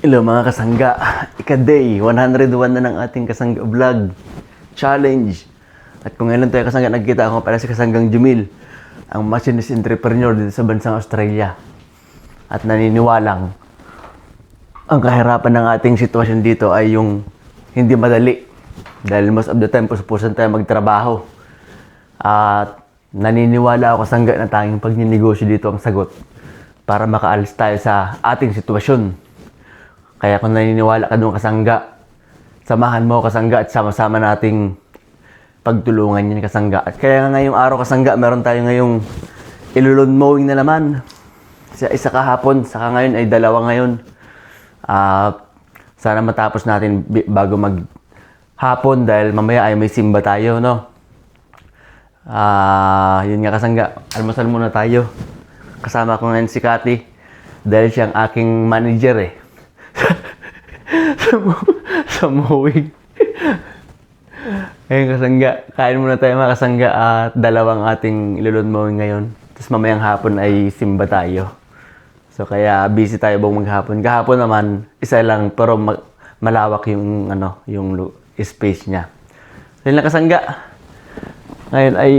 Hello mga kasangga, ika-day 101 na ng ating kasangga vlog challenge. At kung ngayon tayo kasangga, nagkita ako pala si Kasanggang Jumil, ang machinist entrepreneur dito sa bansang Australia. At naniniwalang ang kahirapan ng ating sitwasyon dito ay yung hindi madali. Dahil most of the time, puso-pusan tayo magtrabaho. At naniniwala ako kasangga na tanging pagninegosyo dito ang sagot para makaalis tayo sa ating sitwasyon. Kaya kung naniniwala ka doon kasangga, samahan mo kasangga at sama-sama nating pagtulungan yan kasangga. At kaya nga ngayong araw kasangga, meron tayo ngayong ilulon mowing na naman. Isa kahapon, saka ngayon ay dalawa ngayon. Sana matapos natin bago maghapon dahil mamaya ay may simba tayo, no? Yun nga kasangga, almusal muna tayo. Kasama ko ngayon si Cathy dahil siyang aking manager eh. sa mowing. Ayun kasangga, kain muna tayo mga kasangga at dalawang ating ilulon mowing ngayon. Tapos mamayang hapon ay simba tayo. So kaya busy tayo buong maghapon. Kahapon naman isa lang pero malawak yung yung space niya. Ayun lang kasangga. Ngayon ay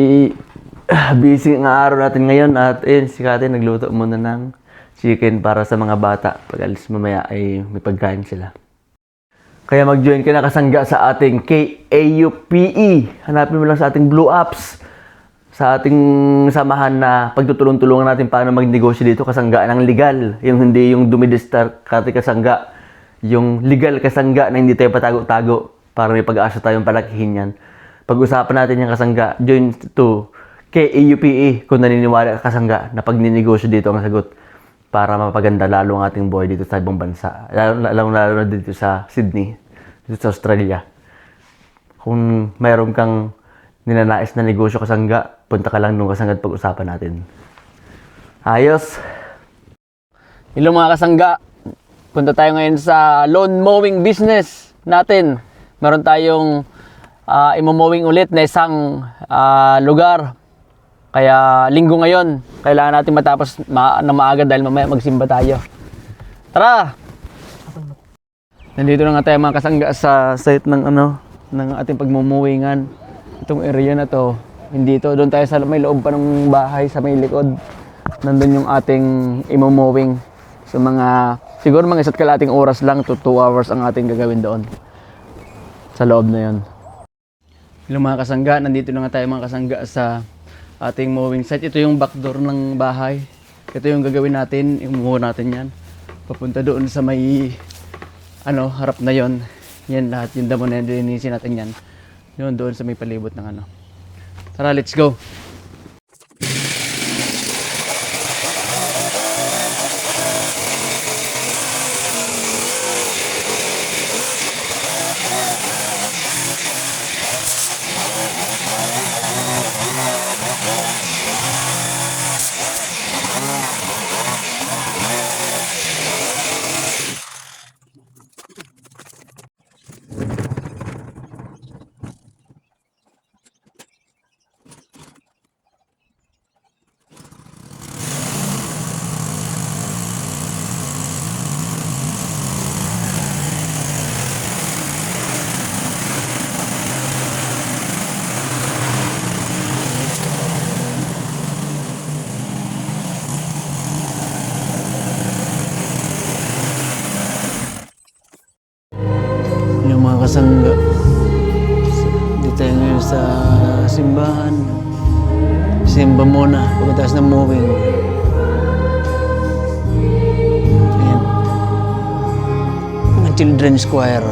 busy ang araw natin ngayon at ayun si Kate nagluto muna ng chicken para sa mga bata. Pag alis mamaya ay may pagkain sila. Kaya mag-join ka na kasangga sa ating KAUPE. Hanapin mo lang sa ating Blue Apps. Sa ating samahan na pagtutulong-tulungan natin paano magnegosyo dito kasangga ng legal. Yung hindi yung dumidiskarte kasangga. Yung legal kasangga na hindi tayo patago-tago para may pag-asa tayong palakihin yan. Pag-usapan natin yung kasangga. Join to KAUPE kung naniniwala ka kasangga na pagninegosyo dito ang sagot para mapaganda lalo ang ating buhay dito sa ibang bansa. Lalo na dito sa Sydney, dito sa Australia. Kung mayroon kang ninanais na negosyo kasangga, punta ka lang nung kasangga at pag-usapan natin. Ayos! Hello mga kasangga! Punta tayo ngayon sa lawn mowing business natin. Meron tayong imomowing ulit na isang lugar. Kaya linggo ngayon, kailangan natin matapos na maaga dahil mamaya magsimba tayo. Tara! Nandito na nga tayo mga kasangga sa site ng ng ating pagmumowingan. Itong area na to, hindi to. Doon tayo sa may loob pa ng bahay sa may likod. Nandun yung ating imomowing. So siguro mga isa't kalating oras lang to 2 hours ang ating gagawin doon. Sa loob na yon. Hello mga kasangga, nandito na nga tayo mga kasangga sa ating mowing site. Ito yung back door ng bahay. Ito yung gagawin natin, imumow natin yan. Papunta doon sa may harap na yon. Yan lahat yung damo na linisin natin yan. Yun doon sa may palibot ng Tara, let's go. Kasangga. Dito tayo ngayon sa simbahan. Simba muna pagkatapos ng mowing. Ayan. Ang children's choir.